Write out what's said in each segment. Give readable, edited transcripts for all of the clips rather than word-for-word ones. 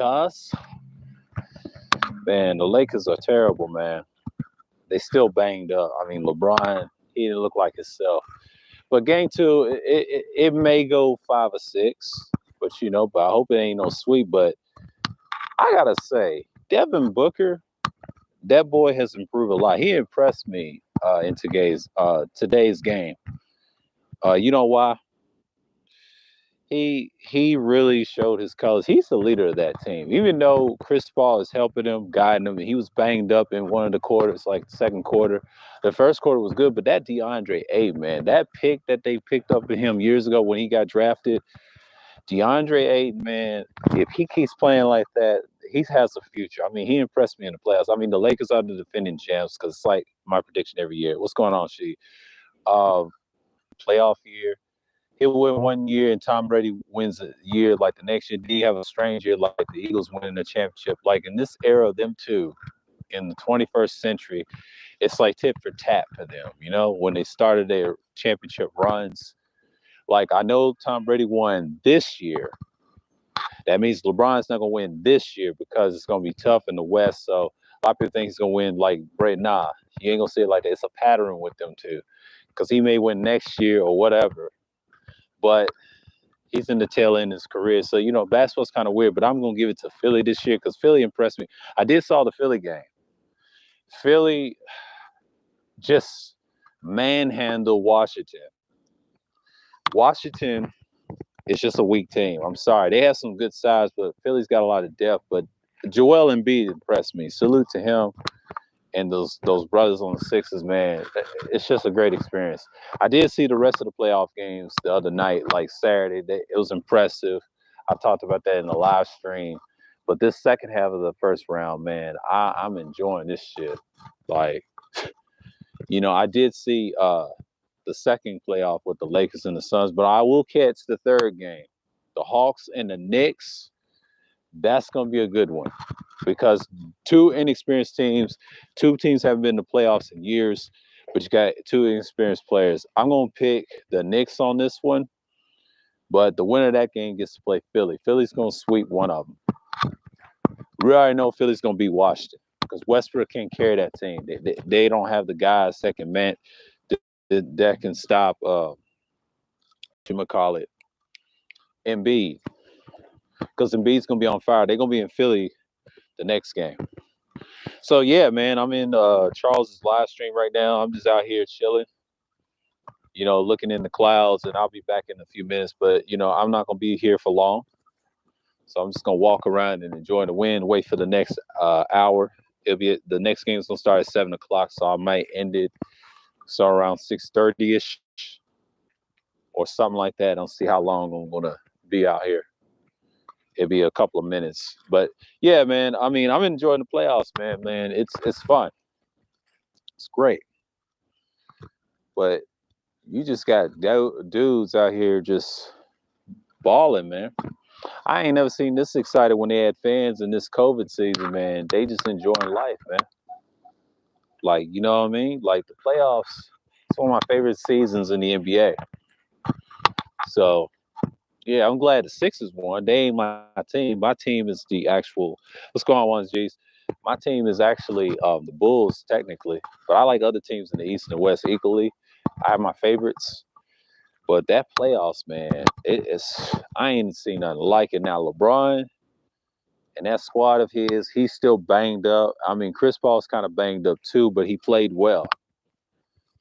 because, man, the Lakers are terrible, man. They still banged up. I mean, LeBron, he didn't look like himself. But game two, it may go 5 or 6, but I hope it ain't no sweep. But I gotta say, Devin Booker, that boy has improved a lot. He impressed me in today's game. You know why? He really showed his colors. He's the leader of that team. Even though Chris Paul is helping him, guiding him, he was banged up in one of the quarters, like the second quarter. The first quarter was good, but that DeAndre Ayton, man, that pick that they picked up in him years ago when he got drafted, DeAndre Ayton, man, if he keeps playing like that, he has a future. I mean, he impressed me in the playoffs. I mean, the Lakers are the defending champs because it's like my prediction every year. What's going on, She? Uh, Playoff year. He'll win one year and Tom Brady wins a year like the next year. Then you have a strange year like the Eagles winning the championship. Like in this era of them two, in the 21st century, it's like tit for tat for them, when they started their championship runs. Like I know Tom Brady won this year. That means LeBron's not going to win this year because it's going to be tough in the West. So a lot of people think he's going to win like Brady. Nah, you ain't going to see it like that. It's a pattern with them two because he may win next year or whatever. But he's in the tail end of his career. So, basketball's kind of weird, but I'm going to give it to Philly this year because Philly impressed me. I did saw the Philly game. Philly just manhandled Washington. Washington is just a weak team. I'm sorry. They have some good size, but Philly's got a lot of depth. But Joel Embiid impressed me. Salute to him and those brothers on the Sixers, man. It's just a great experience. I did see the rest of the playoff games the other night, like Saturday. It was impressive. I talked about that in the live stream. But this second half of the first round, man, I'm enjoying this shit. Like, I did see the second playoff with the Lakers and the Suns, but I will catch the third game. The Hawks and the Knicks, that's going to be a good one because two inexperienced teams, two teams haven't been to playoffs in years, but you got two inexperienced players. I'm going to pick the Knicks on this one, but the winner of that game gets to play Philly. Philly's going to sweep one of them. We already know Philly's going to beat Washington because Westbrook can't carry that team. They don't have the guys that can stop, Embiid. Because Embiid's going to be on fire. They're going to be in Philly the next game. So, yeah, man, I'm in Charles's live stream right now. I'm just out here chilling, looking in the clouds, and I'll be back in a few minutes. But, I'm not going to be here for long. So I'm just going to walk around and enjoy the wind, wait for the next hour. The next game is going to start at 7 o'clock, so I might end it around 6:30-ish or something like that. I don't see how long I'm going to be out here. It'll be a couple of minutes. But, yeah, man, I mean, I'm enjoying the playoffs, man. It's fun. It's great. But you just got dudes out here just balling, man. I ain't never seen this excited when they had fans in this COVID season, man. They just enjoying life, man. Like, you know what I mean? Like, the playoffs, it's one of my favorite seasons in the NBA. So, yeah, I'm glad the Sixers won. They ain't my team. My team is the actual. What's going on, Ones G's? My team is actually the Bulls, technically. But I like other teams in the East and the West equally. I have my favorites. But that playoffs, man, I ain't seen nothing like it. Now, LeBron and that squad of his, he's still banged up. I mean, Chris Paul's kind of banged up too, but he played well.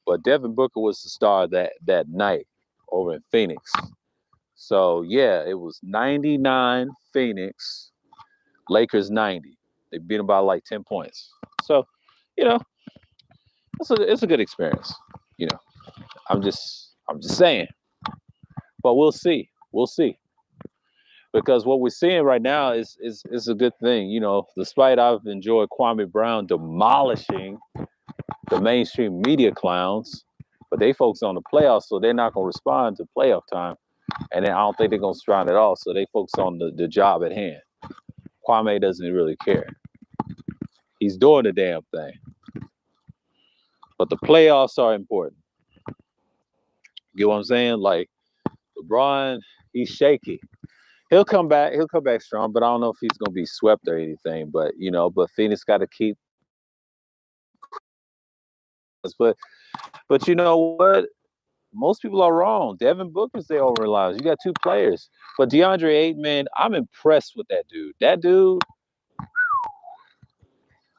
But Devin Booker was the star that night over in Phoenix. So, yeah, it was 99 Phoenix, Lakers 90. They beat them by like 10 points. So, it's a good experience. I'm just saying. But we'll see. We'll see. Because what we're seeing right now is a good thing. Despite I've enjoyed Kwame Brown demolishing the mainstream media clowns, but they focus on the playoffs, so they're not going to respond to playoff time. And then I don't think they're going to respond at all, so they focus on the job at hand. Kwame doesn't really care. He's doing the damn thing. But the playoffs are important. You get what I'm saying? Like, LeBron, he's shaky. He'll come back. He'll come back strong, but I don't know if he's gonna be swept or anything. But but Phoenix got to keep. But you know what? Most people are wrong. Devin Booker's they over reliance. You got two players, but DeAndre Ayton, I'm impressed with that dude. That dude,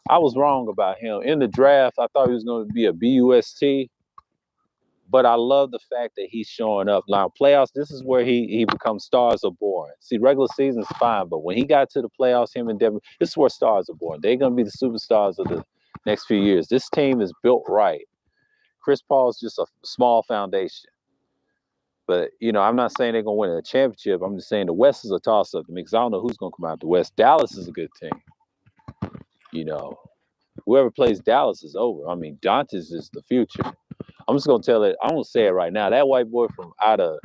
I was wrong about him in the draft. I thought he was going to be a BUST, but I love the fact that he's showing up now. Playoffs, this is where he becomes stars are born. See, regular season's fine, but when he got to the playoffs, him and Devin, this is where stars are born. They're going to be the superstars of the next few years. This team is built right. Chris Paul is just a small foundation. But, I'm not saying they're going to win a championship. I'm just saying the West is a toss-up to me because I don't know who's going to come out the West. Dallas is a good team. Whoever plays Dallas is over. I mean, Doncic is the future. I'm just going to tell it. I'm going to say it right now. That white boy from out of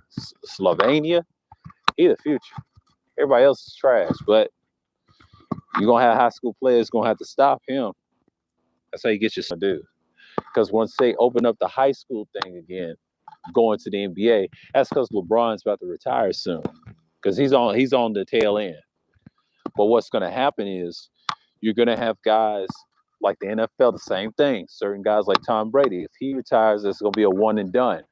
Slovenia, he's the future. Everybody else is trash. But you're going to have high school players going to have to stop him. That's how you get your son to do. Because once they open up the high school thing again, going to the NBA, that's because LeBron's about to retire soon. Because he's on the tail end. But what's going to happen is you're going to have guys like the NFL, the same thing. Certain guys like Tom Brady, if he retires, it's going to be a one and done.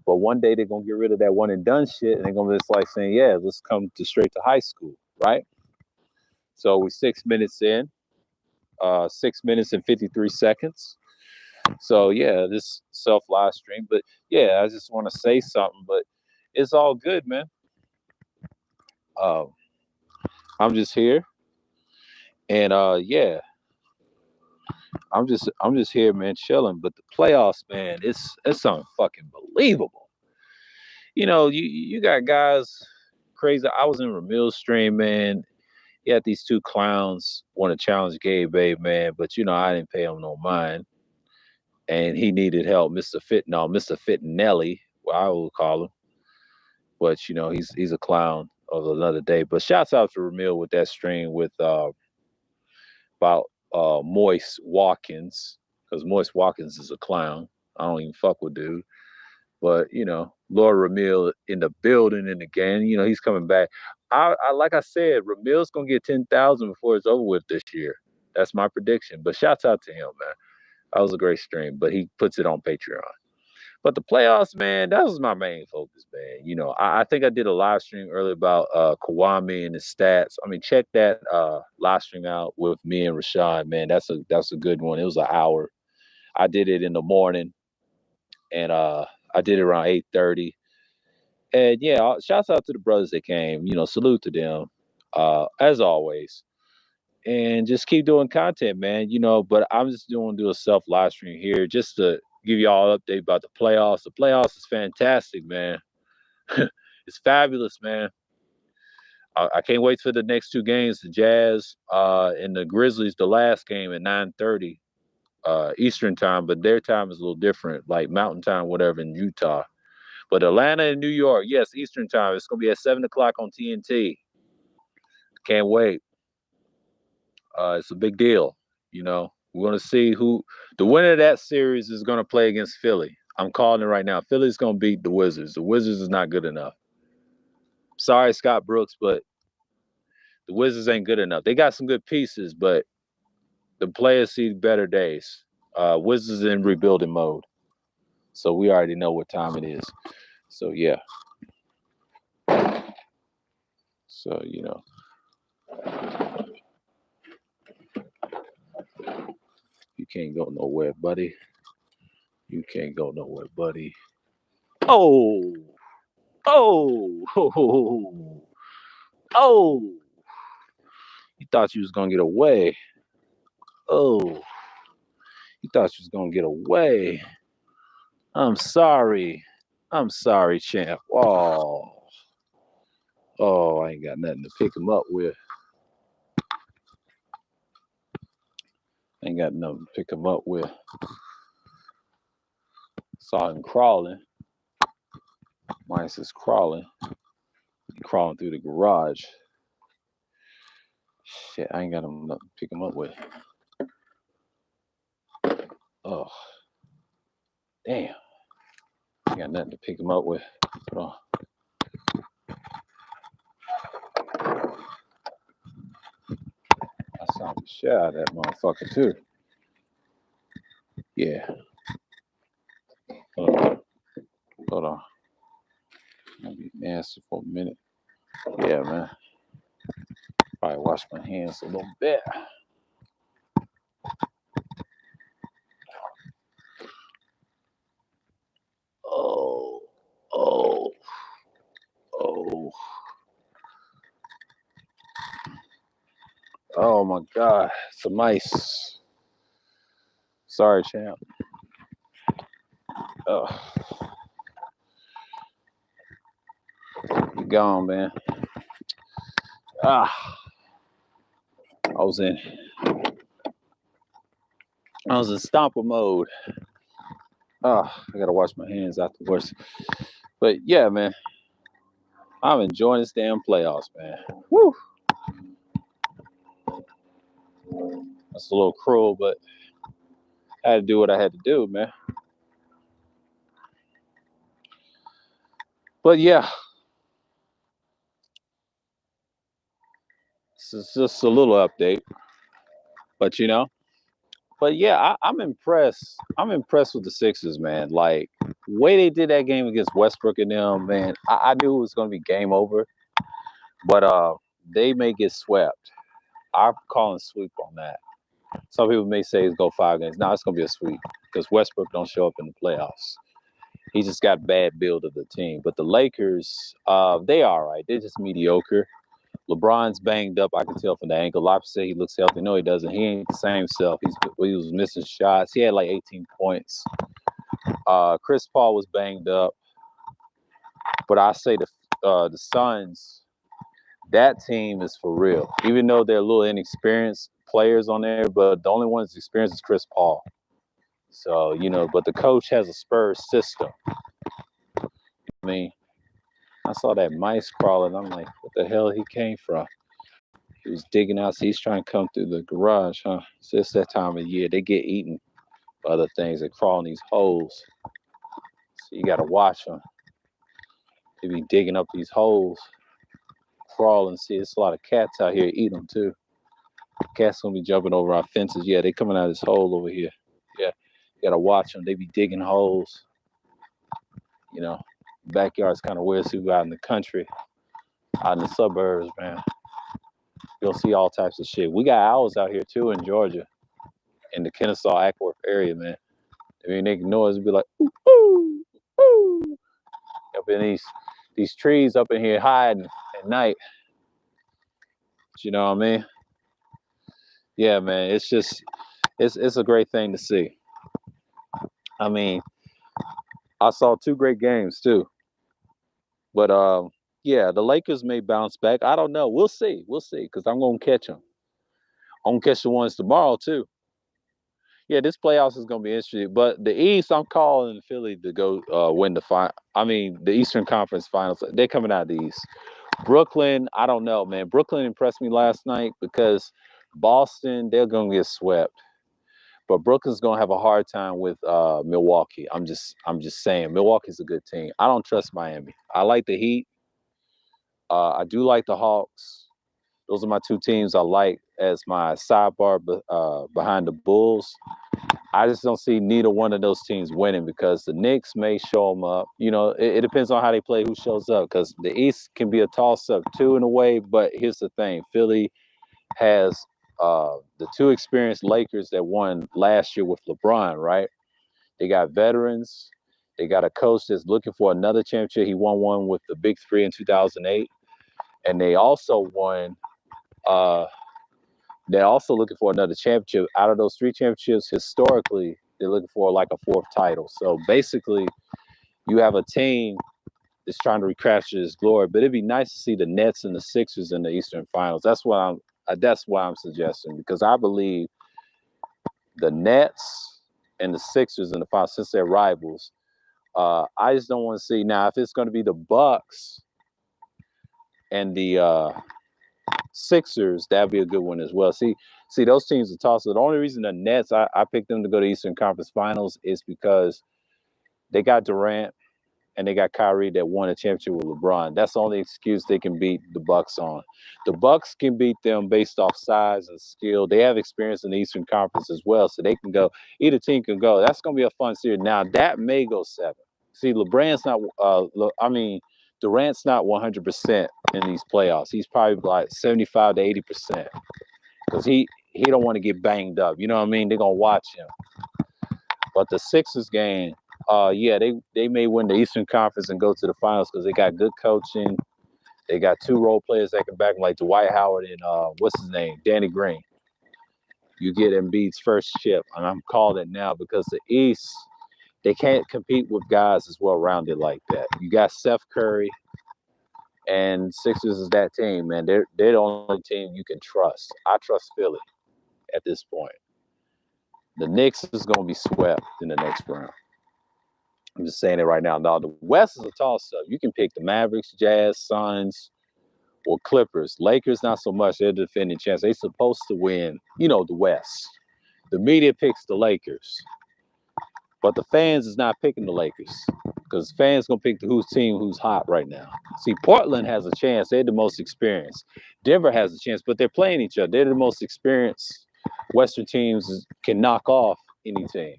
But one day they're going to get rid of that one and done shit, and they're going to be just like saying, yeah, let's come straight to high school, right? So we're 6 minutes in, 6 minutes and 53 seconds. So, yeah, this self-live stream. But, yeah, I just want to say something, but it's all good, man. I'm just here. And, yeah. I'm just here, man, chilling. But the playoffs, man, it's something fucking believable. You got guys crazy. I was in Ramil's stream, man. He had these two clowns want to challenge Gabe, man, but I didn't pay him no mind. And he needed help, Mr. Fittinelli, what I will call him. But he's a clown of another day. But shouts out to Ramil with that stream with about Moist Watkins, because Moist Watkins is a clown. I don't even fuck with dude. But, Laura Ramil in the building and again, he's coming back. I like I said, Ramil's going to get 10,000 before it's over with this year. That's my prediction. But shouts out to him, man. That was a great stream, but he puts it on Patreon. But the playoffs, man, that was my main focus, man. I think I did a live stream earlier about Kawhi and his stats. I mean, check that live stream out with me and Rashawn, man. That's a good one. It was an hour. I did it in the morning, and I did it around 8:30. And yeah, shouts out to the brothers that came. Salute to them, as always. And just keep doing content, man. But I'm just doing a self live stream here just to give y'all an update about the playoffs. The playoffs is fantastic, man. It's fabulous, man. I can't wait for the next two games, the Jazz and the Grizzlies, the last game at 9:30 Eastern time, but their time is a little different, like Mountain Time, whatever, in Utah. But Atlanta and New York, yes, Eastern time. It's going to be at 7 o'clock on TNT. Can't wait. It's a big deal. We're going to see who the winner of that series is going to play against Philly. I'm calling it right now. Philly's going to beat the Wizards. The Wizards is not good enough. Sorry, Scott Brooks, but the Wizards ain't good enough. They got some good pieces, but the players see better days. Wizards in rebuilding mode. So we already know what time it is. So, yeah. So, you can't go nowhere, buddy. You can't go nowhere, buddy. Oh! Oh! Oh! You thought you was going to get away. Oh! You thought you was going to get away. I'm sorry. I'm sorry, champ. Oh. Oh, I ain't got nothing to pick him up with. Ain't got nothing to pick him up with. Saw him crawling. Mice is crawling. Crawling through the garage. Shit, I ain't got nothing to pick him up with. Oh. Damn. I got nothing to pick him up with. Hold on. Stop the shit out of that motherfucker too. Yeah. Hold on. I'll be nasty for a minute. Yeah, man. Probably wash my hands a little bit. Oh. Oh my God. Some ice. Sorry, champ. Oh. You gone, man. I was in stomper mode. I gotta wash my hands afterwards. But yeah, man. I'm enjoying this damn playoffs, man. Woo! That's a little cruel, but I had to do what I had to do, man. But yeah, this is just a little update. But yeah, I'm impressed. I'm impressed with the Sixers, man. Like, the way they did that game against Westbrook and them, man, I knew it was gonna be game over. But they may get swept. I'm calling sweep on that. Some people may say it's go 5 games. No, it's gonna be a sweep because Westbrook don't show up in the playoffs. He just got bad build of the team. But the Lakers, they all right. They're just mediocre. LeBron's banged up. I can tell from the ankle. Lopes say he looks healthy. No, he doesn't. He ain't the same self. He was missing shots. He had like 18 points. Chris Paul was banged up. But I say the Suns, that team is for real. Even though they're a little inexperienced players on there, but the only one that's experienced is Chris Paul. So, but the coach has a Spurs system. I mean, I saw that mice crawling. I'm like, what the hell he came from? He was digging out. So he's trying to come through the garage, huh? So it's that time of year. They get eaten by other things. They crawl in these holes. So you got to watch them. They be digging up these holes, crawling. See, there's a lot of cats out here eating them too. Cats gonna be jumping over our fences. Yeah, they coming out of this hole over here. Yeah, you got to watch them. They be digging holes. Backyard's kind of weird. See, we out in the country, out in the suburbs, man. You'll see all types of shit. We got owls out here too in Georgia, in the Kennesaw Ackworth area, man. I mean, they can noise and be like, ooh, ooh, ooh. Up in these trees up in here hiding at night. You know what I mean? Yeah, man. It's just, it's a great thing to see. I mean, I saw 2 great games too. But yeah, the Lakers may bounce back. I don't know. We'll see. We'll see. Because I'm gonna catch them. I'm gonna catch the ones tomorrow too. Yeah, this playoffs is gonna be interesting. But the East, I'm calling Philly to go win the the Eastern Conference Finals. They're coming out of the East. Brooklyn, I don't know, man. Brooklyn impressed me last night because Boston, they're gonna get swept. But Brooklyn's gonna have a hard time with Milwaukee. I'm just saying, Milwaukee's a good team. I don't trust Miami. I like the Heat. I do like the Hawks. Those are my 2 teams I like as my sidebar behind the Bulls. I just don't see neither one of those teams winning because the Knicks may show them up. It depends on how they play, who shows up, because the East can be a toss-up too in a way. But here's the thing. Philly has the 2 experienced Lakers that won last year with LeBron, right? They got veterans. They got a coach that's looking for another championship. He won one with the Big Three in 2008. And they also won they're also looking for another championship. Out of those 3 championships, historically, they're looking for like a 4th title. So basically, you have a team that's trying to recapture its glory. But it'd be nice to see the Nets and the Sixers in the Eastern Finals. That's why I'm suggesting, because I believe the Nets and the Sixers in the finals, since they're rivals. I just don't want to see now if it's going to be the Bucks and the Sixers, that'd be a good one as well. See, those teams are tossed. The only reason the Nets, I picked them to go to Eastern Conference Finals is because they got Durant. and they got Kyrie that won a championship with LeBron. That's the only excuse they can beat the Bucks on. The Bucks can beat them based off size and skill. They have experience in the Eastern Conference as well, so they can go. Either team can go. That's going to be a fun series. Now that may go 7. See, LeBron's not. Durant's not 100% in these playoffs. He's probably like 75 to 80% because he don't want to get banged up. You know what I mean? They're gonna watch him. But the Sixers game, yeah, they may win the Eastern Conference and go to the finals because they got good coaching. They got 2 role players that can back them, like Dwight Howard and what's his name, Danny Green. You get Embiid's first chip, and I'm calling it now because the East, they can't compete with guys as well rounded like that. You got Steph Curry, and Sixers is that team, man. They're the only team you can trust. I trust Philly at this point. The Knicks is going to be swept in the next round. I'm just saying it right now. Now, the West is a toss-up. You can pick the Mavericks, Jazz, Suns, or Clippers. Lakers, not so much. They're the defending champs. They're supposed to win, the West. The media picks the Lakers. But the fans is not picking the Lakers because fans going to pick whose team who's hot right now. See, Portland has a chance. They're the most experienced. Denver has a chance, but they're playing each other. They're the most experienced. Western teams can knock off any team,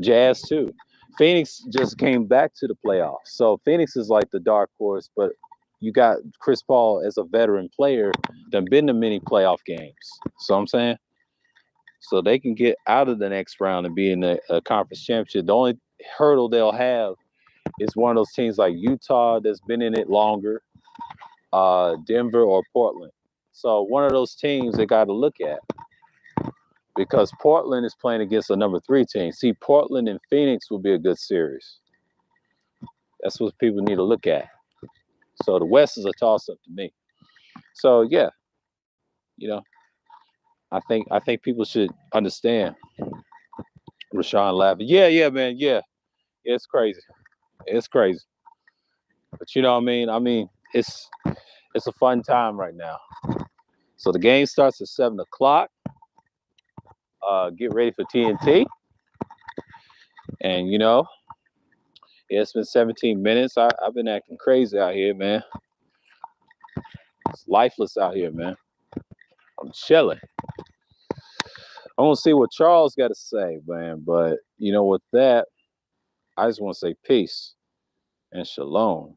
Jazz too. Phoenix just came back to the playoffs. So Phoenix is like the dark horse, but you got Chris Paul as a veteran player that been to many playoff games. So I'm saying, so they can get out of the next round and be in a conference championship. The only hurdle they'll have is one of those teams like Utah that's been in it longer, Denver or Portland. So one of those teams they got to look at because Portland is playing against a number 3 team. See, Portland and Phoenix will be a good series. That's what people need to look at. So the West is a toss-up to me. So yeah, I think people should understand. Rashawn laughing. Yeah, man. Yeah, it's crazy. It's crazy. But you know what I mean? I mean, it's a fun time right now. So the game starts at 7 o'clock. Get ready for TNT. And it's been 17 minutes. I've been acting crazy out here, man. It's lifeless out here, man. I'm chilling. I want to see what Charles got to say, man. But with that, I just want to say peace and shalom.